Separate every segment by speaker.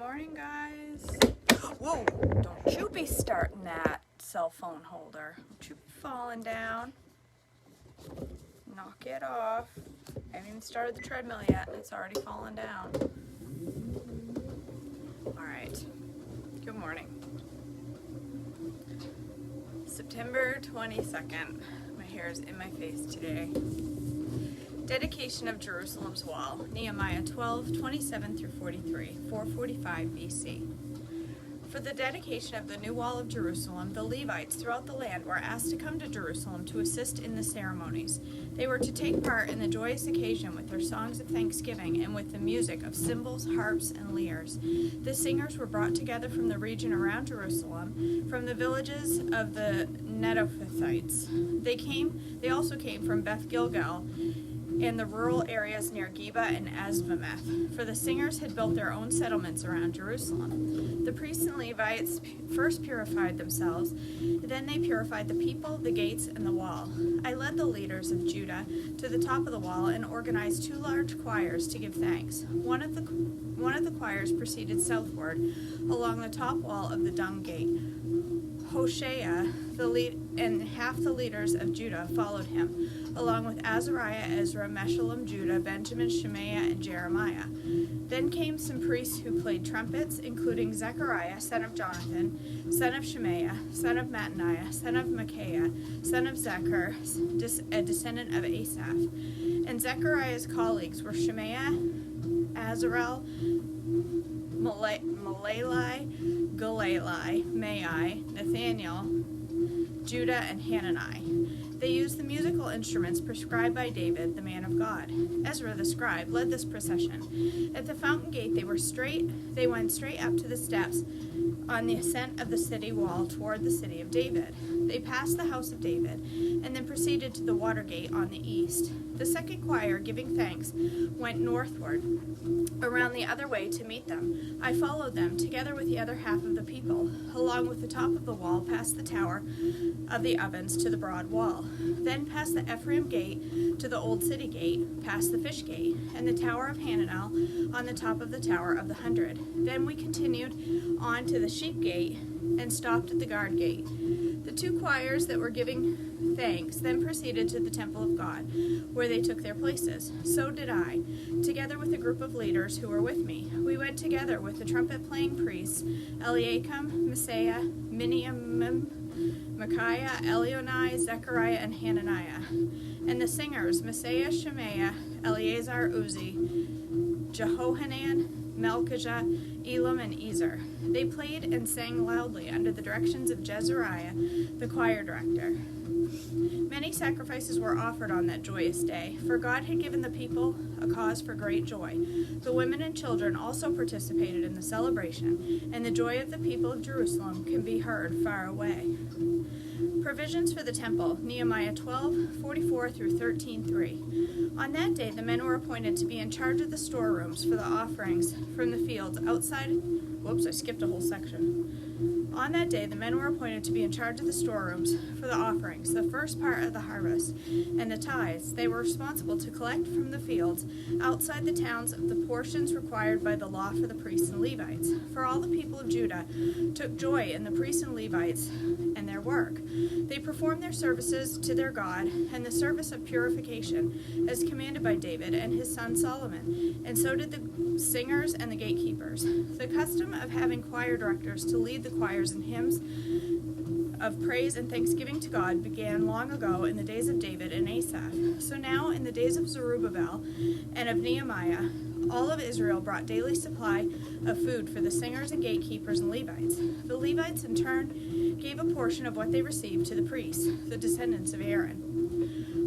Speaker 1: morning, guys. Whoa, don't you be starting that cell phone holder. Don't you be falling down. Knock it off. I haven't even started the treadmill yet and it's already fallen down. Alright, good morning. September 22nd. My hair is in my face today. Dedication of Jerusalem's wall, Nehemiah 12:27 through 43, 445 BC. For the dedication of the new wall of Jerusalem, the Levites throughout the land were asked to come to Jerusalem to assist in the ceremonies. They were to take part in the joyous occasion with their songs of thanksgiving and with the music of cymbals, harps, and lyres. The singers were brought together from the region around Jerusalem, from the villages of the Netophathites. They also came from Beth Gilgal and the rural areas near Geba and Asmaveth, for the singers had built their own settlements around Jerusalem. The priests and Levites first purified themselves, then they purified the people, the gates, and the wall. I led the leaders of Judah to the top of the wall and organized 2 large choirs to give thanks. One of the choirs proceeded southward along the top wall of the Dung Gate. Hoshea, and half the leaders of Judah followed him, along with Azariah, Ezra, Meshullam, Judah, Benjamin, Shemaiah, and Jeremiah. Then came some priests who played trumpets, including Zechariah, son of Jonathan, son of Shemaiah, son of Mattaniah, son of Micaiah, son of Zechar, a descendant of Asaph. And Zechariah's colleagues were Shemaiah, Azarel, Malali, Galali, Mai, Nathaniel, Judah, and Hanani. They used the musical instruments prescribed by David, the man of God. Ezra the scribe led this procession. At the fountain gate they went straight up to the steps on the ascent of the city wall toward the city of David. They passed the house of David, and then proceeded to the water gate on the east. The second choir, giving thanks, went northward, around the other way to meet them. I followed them, together with the other half of the people, along with the top of the wall, past the tower of the ovens to the broad wall. Then past the Ephraim gate to the old city gate, past the fish gate, and the tower of Hananel on the top of the tower of the 100. Then we continued on to the sheep gate and stopped at the guard gate. The 2 choirs that were giving thanks then proceeded to the temple of God, where they took their places. So did I, together with a group of leaders who were with me. We went together with the trumpet-playing priests, Eliakim, Messiah, Miniamim, Micaiah, Elionai, Zechariah, and Hananiah, and the singers, Messiah, Shemaiah, Eleazar, Uzi, Jehohanan, Malchijah, Elam, and Ezer. They played and sang loudly under the directions of Jezariah, the choir director. Many sacrifices were offered on that joyous day, for God had given the people a cause for great joy. The women and children also participated in the celebration, and the joy of the people of Jerusalem can be heard far away. Provisions for the temple, Nehemiah 12:44 through 13:3. On that day, the men were appointed to be in charge of the storerooms for the offerings from the fields outside. Whoops, I skipped a whole section. On that day, the men were appointed to be in charge of the storerooms for the offerings, the first part of the harvest, and the tithes. They were responsible to collect from the fields outside the towns of the portions required by the law for the priests and Levites. For all the people of Judah took joy in the priests and Levites and their work. They performed their services to their God and the service of purification, as commanded by David and his son Solomon, and so did the singers and the gatekeepers. The custom of having choir directors to lead the choirs and hymns of praise and thanksgiving to God began long ago in the days of David and Asaph. So now, in the days of Zerubbabel and of Nehemiah, all of Israel brought daily supply of food for the singers and gatekeepers and Levites. The Levites, in turn, gave a portion of what they received to the priests, the descendants of Aaron.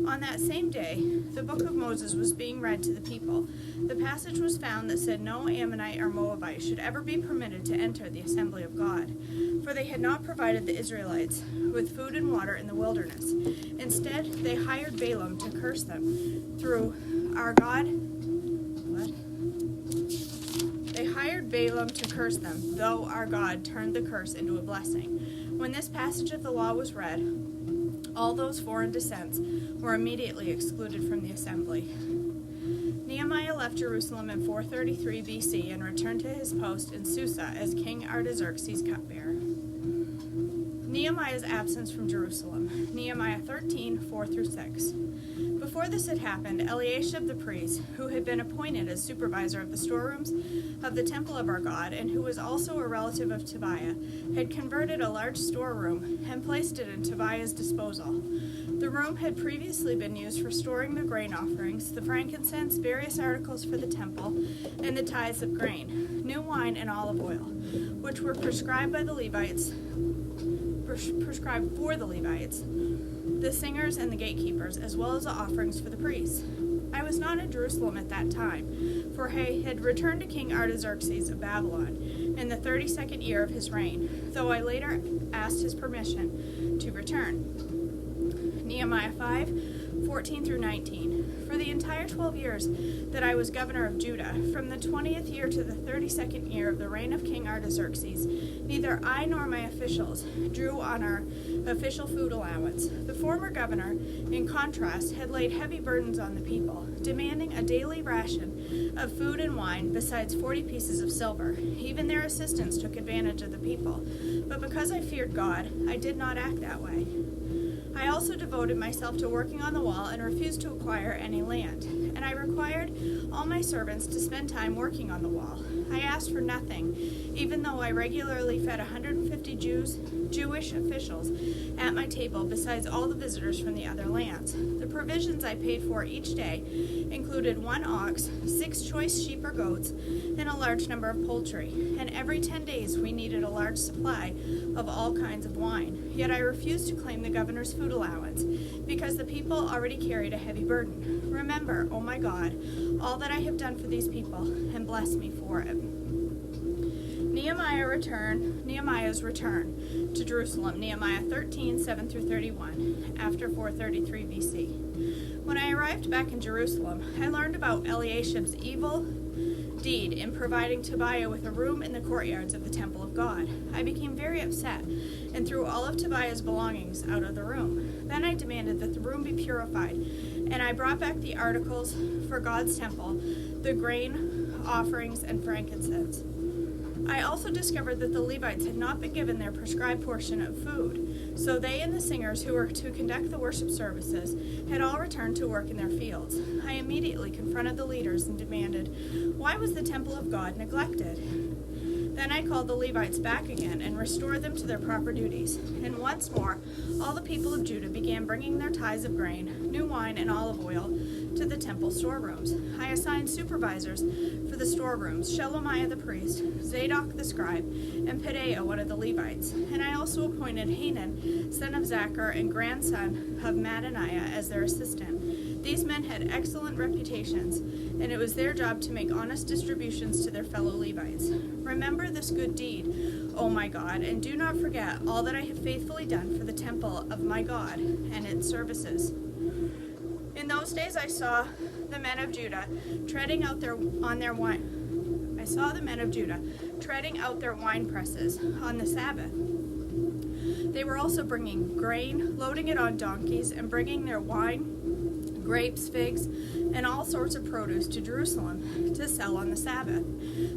Speaker 1: On that same day, the book of Moses was being read to the people. The passage was found that said no Ammonite or Moabite should ever be permitted to enter the assembly of God, for they had not provided the Israelites with food and water in the wilderness. Instead, they hired Balaam to curse them through our God. They hired Balaam to curse them, though our God turned the curse into a blessing. When this passage of the law was read, all those foreign descents were immediately excluded from the assembly. Nehemiah Nehemiah left Jerusalem in 433 BC and returned to his post in Susa as King Artaxerxes' cupbearer. Nehemiah's absence from Jerusalem. Nehemiah 13, 4-6. Before this had happened, Eliashib the priest, who had been appointed as supervisor of the storerooms of the temple of our God, and who was also a relative of Tobiah, had converted a large storeroom and placed it in Tobiah's disposal. The room had previously been used for storing the grain offerings, the frankincense, various articles for the temple, and the tithes of grain, new wine, and olive oil, which were prescribed for the Levites, the singers, and the gatekeepers, as well as the offerings for the priests. I was not in Jerusalem at that time, for I had returned to King Artaxerxes of Babylon in the 32nd year of his reign, though I later asked his permission to return. Nehemiah 5, 14-19. For the entire 12 years that I was governor of Judah, from the 20th year to the 32nd year of the reign of King Artaxerxes, neither I nor my officials drew on our official food allowance. The former governor, in contrast, had laid heavy burdens on the people, demanding a daily ration of food and wine, besides 40 pieces of silver. Even their assistants took advantage of the people. But because I feared God, I did not act that way. I also devoted myself to working on the wall and refused to acquire any land. And I required all my servants to spend time working on the wall. I asked for nothing, even though I regularly fed 150 Jewish officials at my table, besides all the visitors from the other lands. The provisions I paid for each day included 1 ox, 6 choice sheep or goats, and a large number of poultry. And every 10 days we needed a large supply of all kinds of wine. Yet I refused to claim the governor's food allowance, because the people already carried a heavy burden. Remember, O my God, all that I have done for these people, and bless me for it. Nehemiah's return to Jerusalem. Nehemiah 13, 7-31, after 433 BC. When I arrived back in Jerusalem, I learned about Eliashib's evil deed in providing Tobiah with a room in the courtyards of the temple of God. I became very upset and threw all of Tobiah's belongings out of the room. Then I demanded that the room be purified, and I brought back the articles for God's temple, the grain offerings, and frankincense. I also discovered that the Levites had not been given their prescribed portion of food, so they and the singers who were to conduct the worship services had all returned to work in their fields. I immediately confronted the leaders and demanded, why was the temple of God neglected? Then I called the Levites back again and restored them to their proper duties. And once more, all the people of Judah began bringing their tithes of grain, new wine, and olive oil to the temple storerooms. I assigned supervisors for the storerooms, Shelemiah the priest, Zadok the scribe, and Pedaiah, one of the Levites. And I also appointed Hanan, son of Zachar and grandson of Mattaniah, as their assistant. These men had excellent reputations, and it was their job to make honest distributions to their fellow Levites. Remember this good deed, O my God, and do not forget all that I have faithfully done for the temple of my God and its services. In those days I saw the men of Judah treading out their wine presses on the Sabbath. They were also bringing grain, loading it on donkeys, and bringing their wine, grapes, figs, and all sorts of produce to Jerusalem to sell on the Sabbath.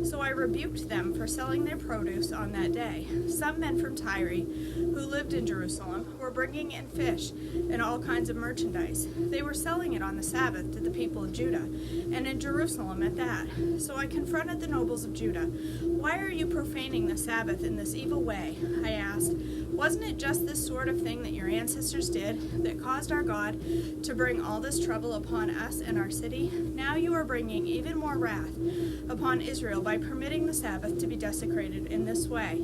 Speaker 1: So I rebuked them for selling their produce on that day. Some men from Tyre, who lived in Jerusalem, were bringing in fish and all kinds of merchandise. They were selling it on the Sabbath to the people of Judah, and in Jerusalem at that. So I confronted the nobles of Judah. Why are you profaning the Sabbath in this evil way? I asked. Wasn't it just this sort of thing that your ancestors did that caused our God to bring all this trouble upon us and our city? Now you are bringing even more wrath upon Israel by permitting the Sabbath to be desecrated in this way.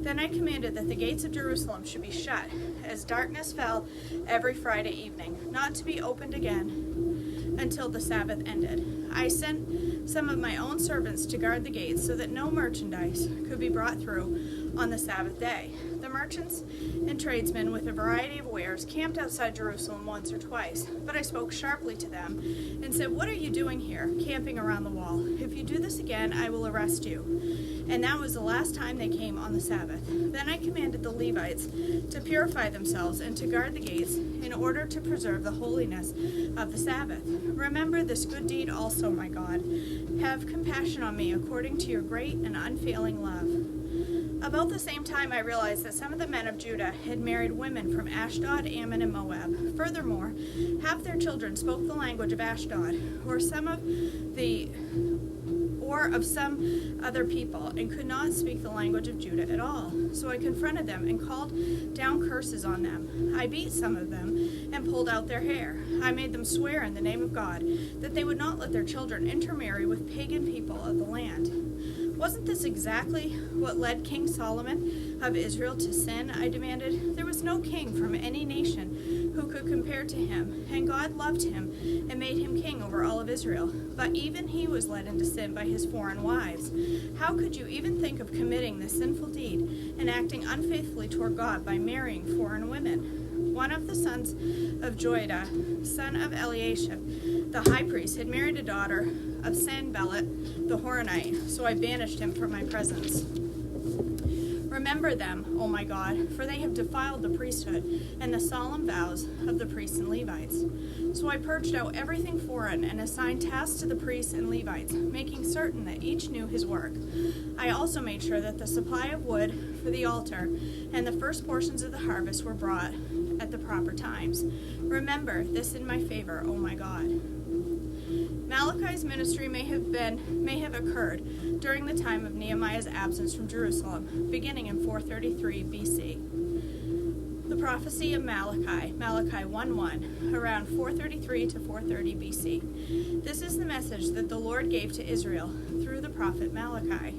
Speaker 1: Then I commanded that the gates of Jerusalem should be shut, as darkness fell every Friday evening, not to be opened again until the Sabbath ended. I sent some of my own servants to guard the gates so that no merchandise could be brought through on the Sabbath day. The merchants and tradesmen with a variety of wares camped outside Jerusalem once or twice, but I spoke sharply to them and said, "What are you doing here, camping around the wall? If you do this again, I will arrest you." and that was the last time they came on the Sabbath. Then I commanded the Levites to purify themselves and to guard the gates in order to preserve the holiness of the Sabbath. Remember this good deed also, my God. Have compassion on me according to your great and unfailing love. About the same time, I realized that some of the men of Judah had married women from Ashdod, Ammon, and Moab. Furthermore, half their children spoke the language of Ashdod, or of some other people, and could not speak the language of Judah at all. So I confronted them and called down curses on them. I beat some of them and pulled out their hair. I made them swear in the name of God that they would not let their children intermarry with pagan people of the land. Wasn't this exactly what led King Solomon of Israel to sin? I demanded. There was no king from any nation who could compare to him, and God loved him and made him king over all of Israel. But even he was led into sin by his foreign wives. How could you even think of committing this sinful deed and acting unfaithfully toward God by marrying foreign women? One of the sons of Joiada, son of Eliashib, the high priest, had married a daughter of Sanballat the Horonite, so I banished him from my presence. Remember them, O my God, for they have defiled the priesthood and the solemn vows of the priests and Levites. So I purged out everything foreign and assigned tasks to the priests and Levites, making certain that each knew his work. I also made sure that the supply of wood for the altar and the first portions of the harvest were brought at the proper times. Remember this in my favor, O my God. Malachi's ministry may have occurred during the time of Nehemiah's absence from Jerusalem, beginning in 433 BC. The prophecy of Malachi 1:1, around 433 to 430 BC. This is the message that the Lord gave to Israel through the prophet Malachi.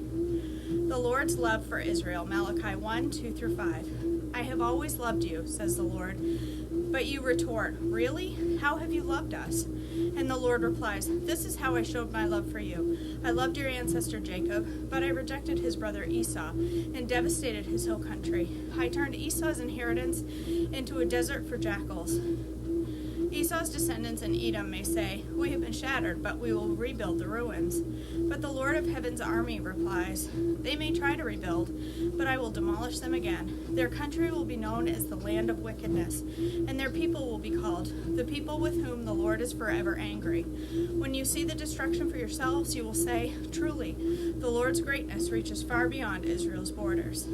Speaker 1: The Lord's love for Israel, Malachi 1:2-5. I have always loved you, says the Lord. But you retort, really? How have you loved us? And the Lord replies, this is how I showed my love for you. I loved your ancestor Jacob, but I rejected his brother Esau and devastated his whole country. I turned Esau's inheritance into a desert for jackals. Esau's descendants in Edom may say, we have been shattered, but we will rebuild the ruins. But the Lord of Heaven's army replies, they may try to rebuild, but I will demolish them again. Their country will be known as the land of wickedness, and their people will be called the people with whom the Lord is forever angry. When you see the destruction for yourselves, you will say, truly, the Lord's greatness reaches far beyond Israel's borders.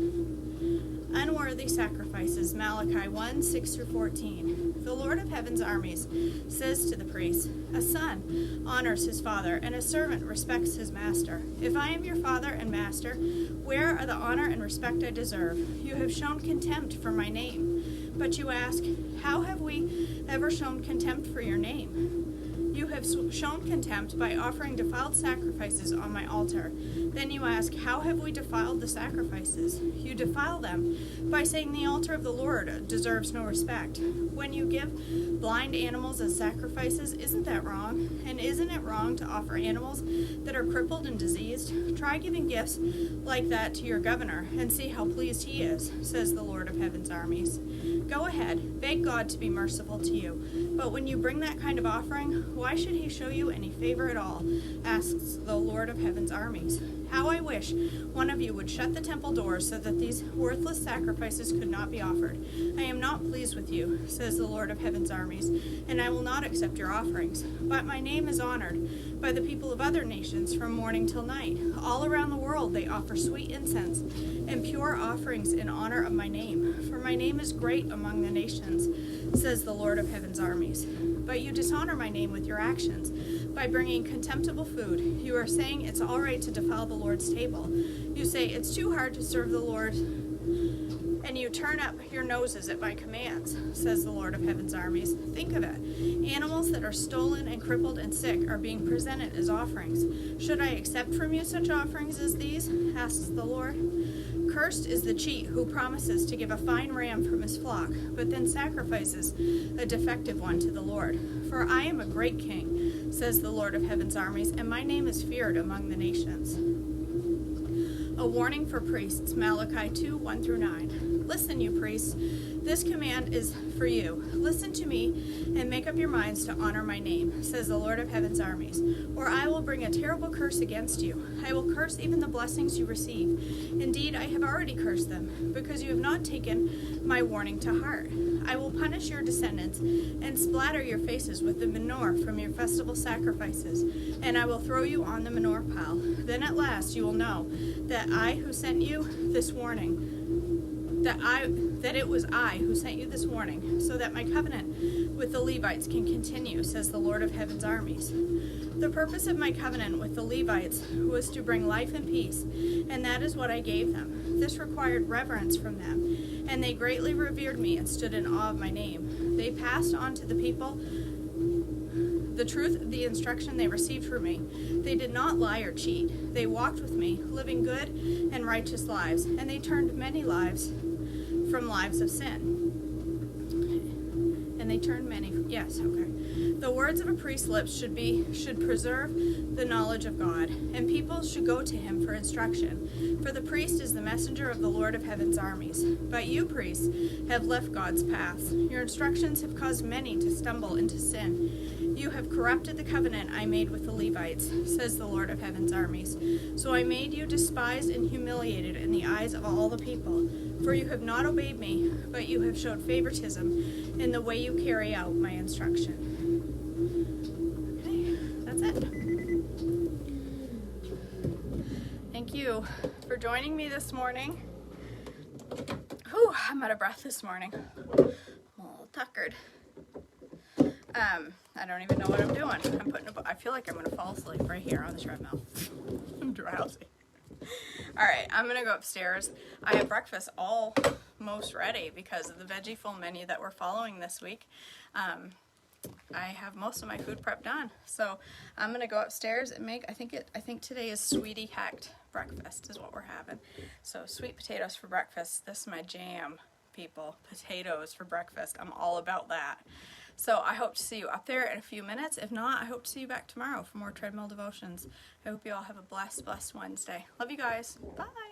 Speaker 1: Unworthy sacrifices, Malachi 1:6-14. The Lord of Heaven's armies says to the priests, a son honors his father, and a servant respects his master. If I am your father and master, where are the honor and respect I deserve? You have shown contempt for my name. But you ask, how have we ever shown contempt for your name? You have shown contempt by offering defiled sacrifices on my altar. Then you ask, how have we defiled the sacrifices? You defile them by saying the altar of the Lord deserves no respect. When you give blind animals as sacrifices, isn't that wrong? And isn't it wrong to offer animals that are crippled and diseased? Try giving gifts like that to your governor and see how pleased he is, says the Lord of Heaven's armies. Go ahead, beg God to be merciful to you. But when you bring that kind of offering, why should he show you any favor at all? Asks the Lord of Heaven's armies. How I wish one of you would shut the temple doors so that these worthless sacrifices could not be offered. I am not pleased with you, says the Lord of Heaven's armies, and I will not accept your offerings. But my name is honored by the people of other nations from morning till night. All around the world they offer sweet incense and pure offerings in honor of my name. For my name is great among the nations, says the Lord of Heaven's armies. But you dishonor my name with your actions by bringing contemptible food. You are saying it's all right to defile the Lord's table. You say it's too hard to serve the Lord, and you turn up your noses at my commands, says the Lord of Heaven's armies. Think of it. Animals that are stolen and crippled and sick are being presented as offerings. Should I accept from you such offerings as these? Asks the Lord. Cursed is the cheat who promises to give a fine ram from his flock, but then sacrifices a defective one to the Lord. For I am a great king, says the Lord of Heaven's armies, and my name is feared among the nations. A warning for priests, Malachi 2:1-9. Listen, you priests, this command is for you. Listen to me and make up your minds to honor my name, says the Lord of heaven's armies, or I will bring a terrible curse against you. I will curse even the blessings you receive. Indeed, I have already cursed them, because you have not taken my warning to heart. I will punish your descendants and splatter your faces with the manure from your festival sacrifices, and I will throw you on the manure pile. Then at last you will know that I who sent you this warning, that it was I who sent you this warning, so that my covenant with the Levites can continue, says the Lord of heaven's armies. The purpose of my covenant with the Levites was to bring life and peace, and that is what I gave them. This required reverence from them, and they greatly revered me and stood in awe of my name. They passed on to the people the truth, the instruction they received from me. They did not lie or cheat. They walked with me, living good and righteous lives, and they turned many lives from lives of sin. The words of a priest's lips should preserve the knowledge of God, and people should go to him for instruction. For the priest is the messenger of the Lord of heaven's armies. But you, priests, have left God's paths. Your instructions have caused many to stumble into sin. You have corrupted the covenant I made with the Levites, says the Lord of heaven's armies. So I made you despised and humiliated in the eyes of all the people. For you have not obeyed me, but you have showed favoritism in the way you carry out my instruction. Okay, that's it. Thank you for joining me this morning. Whew, I'm out of breath this morning. I'm a little tuckered. I don't even know what I'm doing. I feel like I'm going to fall asleep right here on the treadmill. I'm drowsy. All right, I'm going to go upstairs. I have breakfast almost ready because of the veggie full menu that we're following this week. I have most of my food prep done. So I'm going to go upstairs and make, I think today is sweetie hacked breakfast is what we're having. So sweet potatoes for breakfast. This is my jam, people. Potatoes for breakfast. I'm all about that. So I hope to see you up there in a few minutes. If not, I hope to see you back tomorrow for more Treadmill Devotions. I hope you all have a blessed Wednesday. Love you guys. Bye.